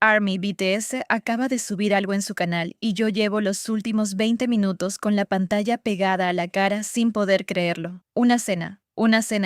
ARMY BTS acaba de subir algo en su canal y yo llevo los últimos 20 minutos con la pantalla pegada a la cara sin poder creerlo. Una cena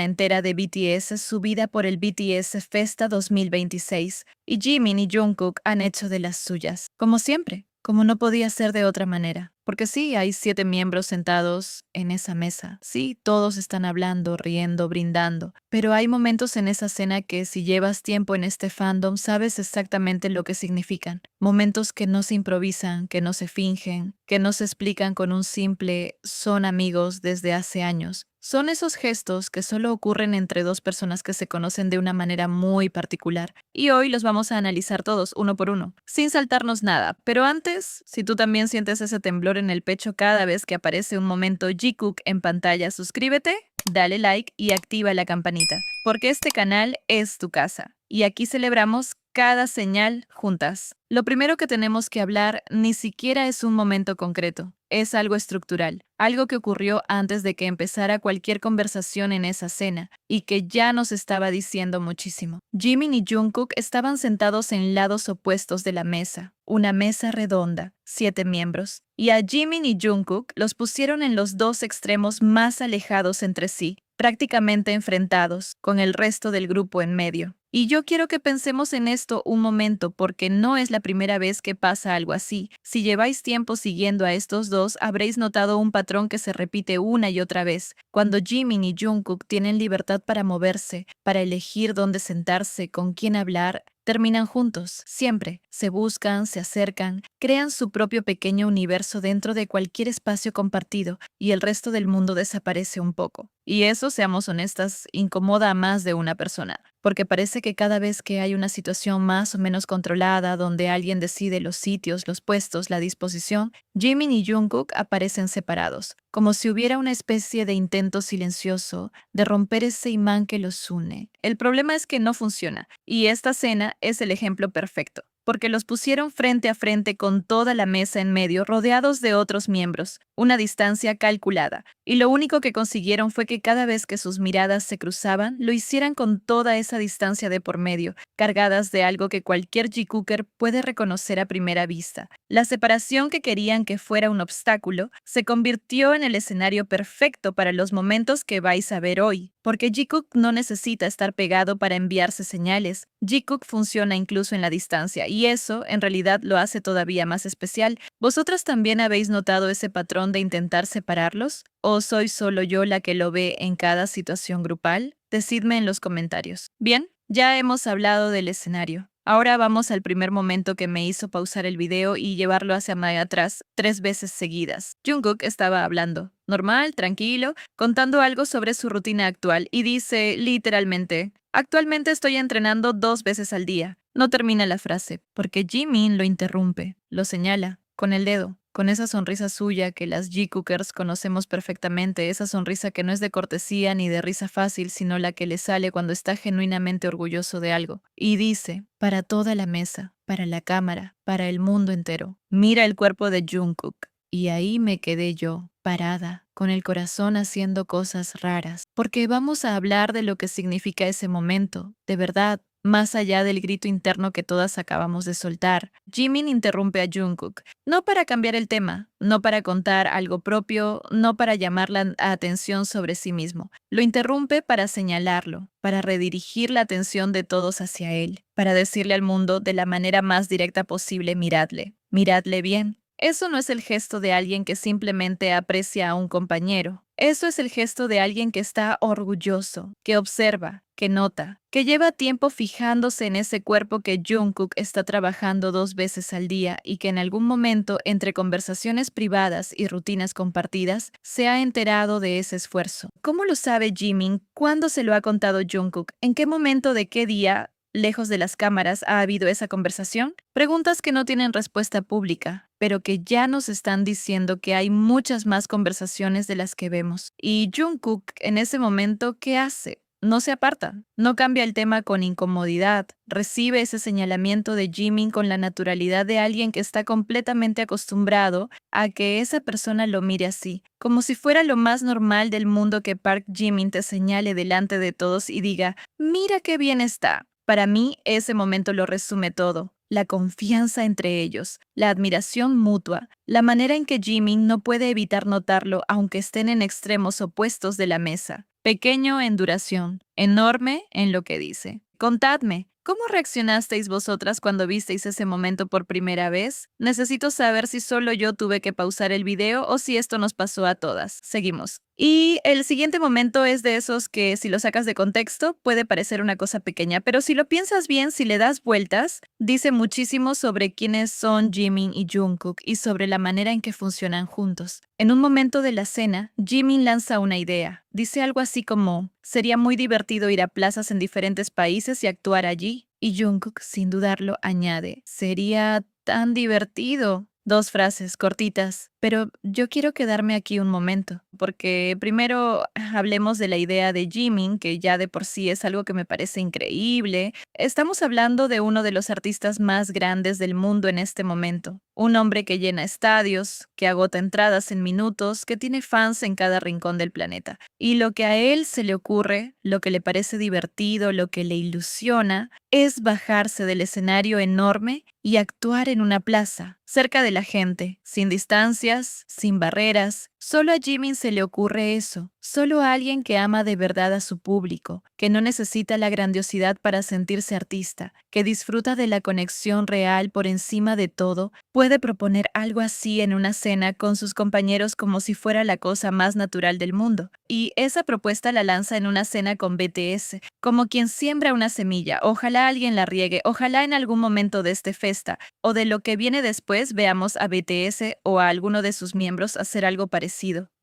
entera de BTS subida por el BTS Festa 2026 y Jimin y Jungkook han hecho de las suyas, como siempre, como no podía ser de otra manera. Porque sí, hay 7 miembros sentados en esa mesa. Sí, todos están hablando, riendo, brindando. Pero hay momentos en esa cena que si llevas tiempo en este fandom sabes exactamente lo que significan. Momentos que no se improvisan, que no se fingen, que no se explican con un simple son amigos desde hace años. Son esos gestos que solo ocurren entre dos personas que se conocen de una manera muy particular. Y hoy los vamos a analizar todos, uno por uno, sin saltarnos nada. Pero antes, si tú también sientes ese temblor en el pecho cada vez que aparece un momento Jikook en pantalla, suscríbete, dale like y activa la campanita, porque este canal es tu casa. Y aquí celebramos cada señal juntas. Lo primero que tenemos que hablar ni siquiera es un momento concreto, es algo estructural, algo que ocurrió antes de que empezara cualquier conversación en esa cena y que ya nos estaba diciendo muchísimo. Jimin y Jungkook estaban sentados en lados opuestos de la mesa, una mesa redonda, 7 miembros, y a Jimin y Jungkook los pusieron en los dos extremos más alejados entre sí, prácticamente enfrentados, con el resto del grupo en medio. Y yo quiero que pensemos en esto un momento porque no es la primera vez que pasa algo así. Si lleváis tiempo siguiendo a estos dos, habréis notado un patrón que se repite una y otra vez. Cuando Jimin y Jungkook tienen libertad para moverse, para elegir dónde sentarse, con quién hablar, terminan juntos, siempre. Se buscan, se acercan, crean su propio pequeño universo dentro de cualquier espacio compartido y el resto del mundo desaparece un poco. Y eso, seamos honestas, incomoda a más de una persona, porque parece que cada vez que hay una situación más o menos controlada donde alguien decide los sitios, los puestos, la disposición, Jimin y Jungkook aparecen separados, como si hubiera una especie de intento silencioso de romper ese imán que los une. El problema es que no funciona, y esta cena es el ejemplo perfecto, porque los pusieron frente a frente con toda la mesa en medio, rodeados de otros miembros, una distancia calculada, y lo único que consiguieron fue que cada vez que sus miradas se cruzaban, lo hicieran con toda esa distancia de por medio, cargadas de algo que cualquier Jikooker puede reconocer a primera vista. La separación que querían que fuera un obstáculo se convirtió en el escenario perfecto para los momentos que vais a ver hoy, porque Jikook no necesita estar pegado para enviarse señales. Jikook funciona incluso en la distancia, y eso en realidad lo hace todavía más especial. ¿Vosotras también habéis notado ese patrón de intentar separarlos? ¿O soy solo yo la que lo ve en cada situación grupal? Decidme en los comentarios. Bien, ya hemos hablado del escenario. Ahora vamos al primer momento que me hizo pausar el video y llevarlo hacia más atrás 3 veces seguidas. Jungkook estaba hablando, normal, tranquilo, contando algo sobre su rutina actual y dice literalmente: actualmente estoy entrenando 2 veces al día. No termina la frase, porque Jimin lo interrumpe, lo señala, con el dedo, con esa sonrisa suya que las Jikookers conocemos perfectamente, esa sonrisa que no es de cortesía ni de risa fácil, sino la que le sale cuando está genuinamente orgulloso de algo. Y dice, para toda la mesa, para la cámara, para el mundo entero, mira el cuerpo de Jungkook. Y ahí me quedé yo, parada, con el corazón haciendo cosas raras, porque vamos a hablar de lo que significa ese momento, de verdad, más allá del grito interno que todas acabamos de soltar. Jimin interrumpe a Jungkook, no para cambiar el tema, no para contar algo propio, no para llamar la atención sobre sí mismo. Lo interrumpe para señalarlo, para redirigir la atención de todos hacia él, para decirle al mundo de la manera más directa posible: miradle bien. Eso no es el gesto de alguien que simplemente aprecia a un compañero. Eso es el gesto de alguien que está orgulloso, que observa, que nota, que lleva tiempo fijándose en ese cuerpo que Jungkook está trabajando 2 veces al día y que en algún momento, entre conversaciones privadas y rutinas compartidas, se ha enterado de ese esfuerzo. ¿Cómo lo sabe Jimin? ¿Cuándo se lo ha contado Jungkook? ¿En qué momento de qué día, lejos de las cámaras, ha habido esa conversación? Preguntas que no tienen respuesta pública, pero que ya nos están diciendo que hay muchas más conversaciones de las que vemos. Y Jungkook, en ese momento, ¿qué hace? No se aparta, no cambia el tema con incomodidad, recibe ese señalamiento de Jimin con la naturalidad de alguien que está completamente acostumbrado a que esa persona lo mire así, como si fuera lo más normal del mundo que Park Jimin te señale delante de todos y diga, mira qué bien está. Para mí, ese momento lo resume todo. la confianza entre ellos, la admiración mutua, la manera en que Jimin no puede evitar notarlo aunque estén en extremos opuestos de la mesa. Pequeño en duración, enorme en lo que dice. Contadme, ¿cómo reaccionasteis vosotras cuando visteis ese momento por primera vez? Necesito saber si solo yo tuve que pausar el video o si esto nos pasó a todas. Seguimos. Y el siguiente momento es de esos que si lo sacas de contexto puede parecer una cosa pequeña, pero si lo piensas bien, si le das vueltas, dice muchísimo sobre quiénes son Jimin y Jungkook y sobre la manera en que funcionan juntos. En un momento de la cena, Jimin lanza una idea. Dice algo así como, sería muy divertido ir a plazas en diferentes países y actuar allí. Y Jungkook, sin dudarlo, añade, sería tan divertido. Dos frases cortitas, pero yo quiero quedarme aquí un momento, porque primero hablemos de la idea de Jimin, que ya de por sí es algo que me parece increíble. Estamos hablando de uno de los artistas más grandes del mundo en este momento, un hombre que llena estadios, que agota entradas en minutos, que tiene fans en cada rincón del planeta. Y lo que a él se le ocurre, lo que le parece divertido, lo que le ilusiona, es bajarse del escenario enorme y actuar en una plaza, cerca de la gente, sin distancias, sin barreras. Solo a Jimin se le ocurre eso, solo a alguien que ama de verdad a su público, que no necesita la grandiosidad para sentirse artista, que disfruta de la conexión real por encima de todo, puede proponer algo así en una cena con sus compañeros como si fuera la cosa más natural del mundo. Y esa propuesta la lanza en una cena con BTS, como quien siembra una semilla. Ojalá alguien la riegue, ojalá en algún momento de este festa o de lo que viene después veamos a BTS o a alguno de sus miembros hacer algo parecido.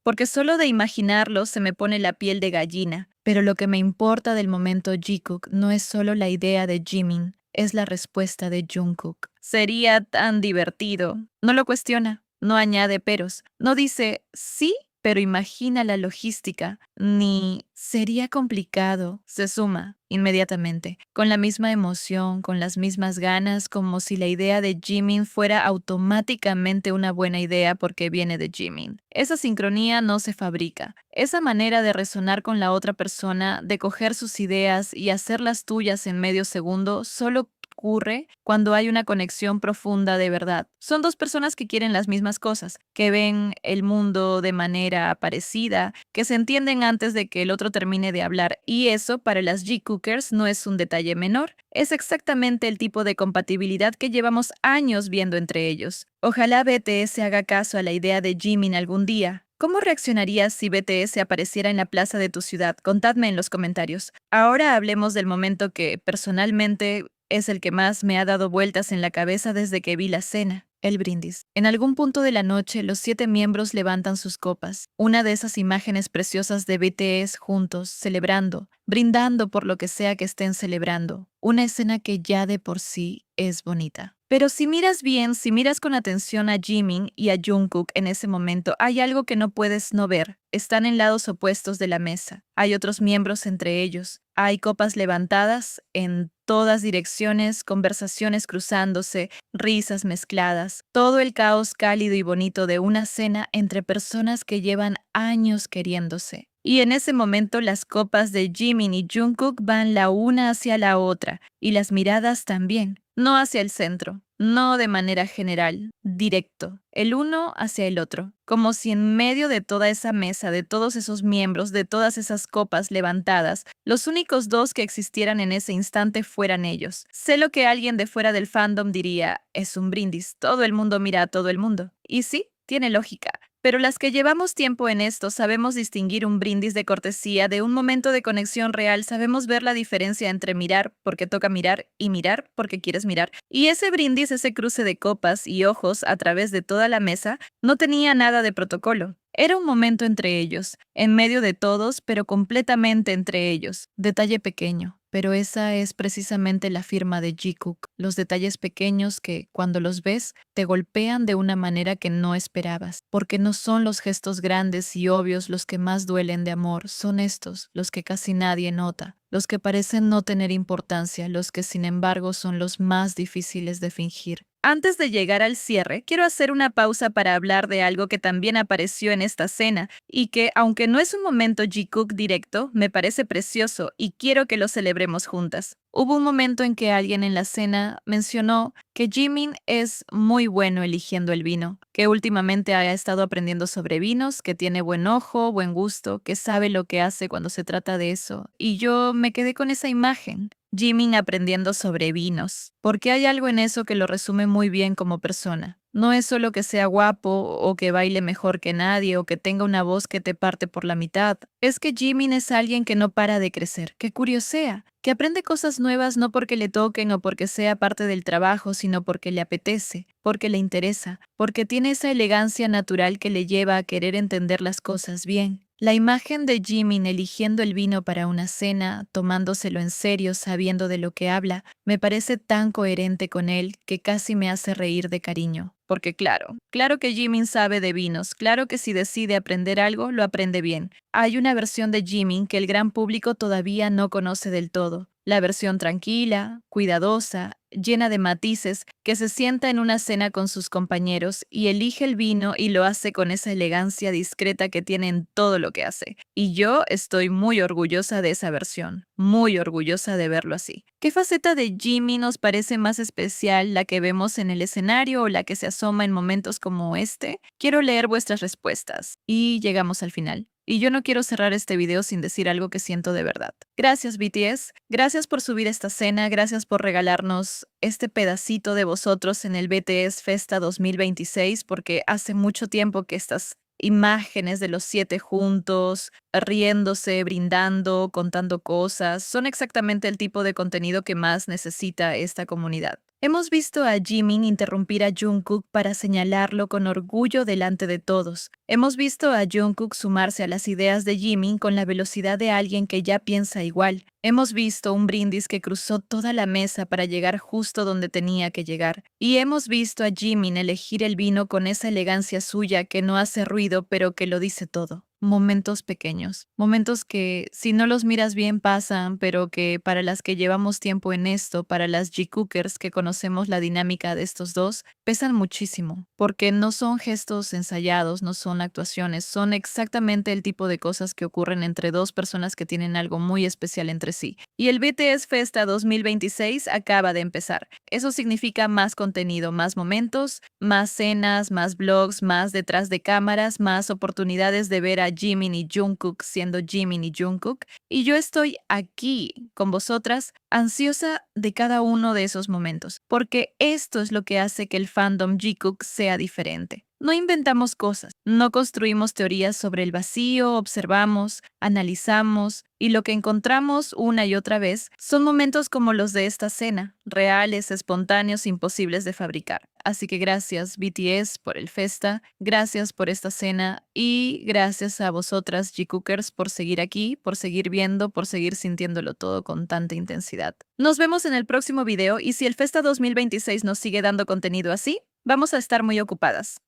Porque solo de imaginarlo se me pone la piel de gallina. Pero lo que me importa del momento Jikook no es solo la idea de Jimin, es la respuesta de Jungkook. Sería tan divertido. No lo cuestiona, no añade peros, no dice sí, pero imagina la logística, ni sería complicado, se suma inmediatamente, con la misma emoción, con las mismas ganas, como si la idea de Jimin fuera automáticamente una buena idea porque viene de Jimin. Esa sincronía no se fabrica. Esa manera de resonar con la otra persona, de coger sus ideas y hacerlas tuyas en medio segundo, solo ocurre cuando hay una conexión profunda de verdad. Son dos personas que quieren las mismas cosas, que ven el mundo de manera parecida, que se entienden antes de que el otro termine de hablar, y eso para las G-Cookers no es un detalle menor, es exactamente el tipo de compatibilidad que llevamos años viendo entre ellos. Ojalá BTS haga caso a la idea de Jimin algún día. ¿Cómo reaccionarías si BTS apareciera en la plaza de tu ciudad? Contadme en los comentarios. Ahora hablemos del momento que, personalmente, es el que más me ha dado vueltas en la cabeza desde que vi la cena. El brindis. En algún punto de la noche, los 7 miembros levantan sus copas. Una de esas imágenes preciosas de BTS juntos, celebrando, brindando por lo que sea que estén celebrando. Una escena que ya de por sí es bonita. Pero si miras bien, si miras con atención a Jimin y a Jungkook en ese momento, hay algo que no puedes no ver. Están en lados opuestos de la mesa. Hay otros miembros entre ellos. Hay copas levantadas en todas direcciones, conversaciones cruzándose, risas mezcladas. Todo el caos cálido y bonito de una cena entre personas que llevan años queriéndose. Y en ese momento las copas de Jimin y Jungkook van la una hacia la otra, y las miradas también, no hacia el centro, no de manera general, directo, el uno hacia el otro, como si en medio de toda esa mesa, de todos esos miembros, de todas esas copas levantadas, los únicos dos que existieran en ese instante fueran ellos. Sé lo que alguien de fuera del fandom diría, es un brindis, todo el mundo mira a todo el mundo. Y sí, tiene lógica. Pero las que llevamos tiempo en esto sabemos distinguir un brindis de cortesía de un momento de conexión real, sabemos ver la diferencia entre mirar porque toca mirar y mirar porque quieres mirar. Y ese brindis, ese cruce de copas y ojos a través de toda la mesa, no tenía nada de protocolo. Era un momento entre ellos, en medio de todos, pero completamente entre ellos. Detalle pequeño. Pero esa es precisamente la firma de Jikook, los detalles pequeños que, cuando los ves, te golpean de una manera que no esperabas, porque no son los gestos grandes y obvios los que más duelen de amor, son estos, los que casi nadie nota, los que parecen no tener importancia, los que sin embargo son los más difíciles de fingir. Antes de llegar al cierre, quiero hacer una pausa para hablar de algo que también apareció en esta cena y que, aunque no es un momento Jikook directo, me parece precioso y quiero que lo celebremos juntas. Hubo un momento en que alguien en la cena mencionó que Jimin es muy bueno eligiendo el vino, que últimamente ha estado aprendiendo sobre vinos, que tiene buen ojo, buen gusto, que sabe lo que hace cuando se trata de eso. Y yo me quedé con esa imagen. Jimin aprendiendo sobre vinos, porque hay algo en eso que lo resume muy bien como persona. No es solo que sea guapo o que baile mejor que nadie o que tenga una voz que te parte por la mitad. Es que Jimin es alguien que no para de crecer, que curiosea, que aprende cosas nuevas no porque le toquen o porque sea parte del trabajo, sino porque le apetece, porque le interesa, porque tiene esa elegancia natural que le lleva a querer entender las cosas bien. La imagen de Jimin eligiendo el vino para una cena, tomándoselo en serio, sabiendo de lo que habla, me parece tan coherente con él que casi me hace reír de cariño. Porque claro que Jimin sabe de vinos, claro que si decide aprender algo, lo aprende bien. Hay una versión de Jimin que el gran público todavía no conoce del todo. La versión tranquila, cuidadosa, llena de matices, que se sienta en una cena con sus compañeros y elige el vino y lo hace con esa elegancia discreta que tiene en todo lo que hace. Y yo estoy muy orgullosa de esa versión, muy orgullosa de verlo así. ¿Qué faceta de Jimmy nos parece más especial, la que vemos en el escenario o la que se asoma en momentos como este? Quiero leer vuestras respuestas. Y llegamos al final. Y yo no quiero cerrar este video sin decir algo que siento de verdad. Gracias BTS, gracias por subir esta escena, gracias por regalarnos este pedacito de vosotros en el BTS Festa 2026, porque hace mucho tiempo que estas imágenes de los 7 juntos, riéndose, brindando, contando cosas, son exactamente el tipo de contenido que más necesita esta comunidad. Hemos visto a Jimin interrumpir a Jungkook para señalarlo con orgullo delante de todos. Hemos visto a Jungkook sumarse a las ideas de Jimin con la velocidad de alguien que ya piensa igual. Hemos visto un brindis que cruzó toda la mesa para llegar justo donde tenía que llegar. Y hemos visto a Jimin elegir el vino con esa elegancia suya que no hace ruido pero que lo dice todo. Momentos pequeños, momentos que si no los miras bien pasan, pero que para las que llevamos tiempo en esto, para las G-Cookers que conocemos la dinámica de estos dos, pesan muchísimo, porque no son gestos ensayados, no son actuaciones, son exactamente el tipo de cosas que ocurren entre dos personas que tienen algo muy especial entre sí. Y el BTS Festa 2026 acaba de empezar. Eso significa más contenido, más momentos, más cenas, más vlogs, más detrás de cámaras, más oportunidades de ver a Jimin y Jungkook siendo Jimin y Jungkook. Y yo estoy aquí con vosotras, ansiosa de cada uno de esos momentos, porque esto es lo que hace que el fandom Jikook sea diferente. No inventamos cosas, no construimos teorías sobre el vacío, observamos, analizamos, y lo que encontramos una y otra vez son momentos como los de esta cena, reales, espontáneos, imposibles de fabricar. Así que gracias BTS por el festa, gracias por esta cena y gracias a vosotras G-Cookers por seguir aquí, por seguir viendo, por seguir sintiéndolo todo con tanta intensidad. Nos vemos en el próximo video y si el Festa 2026 nos sigue dando contenido así, vamos a estar muy ocupadas.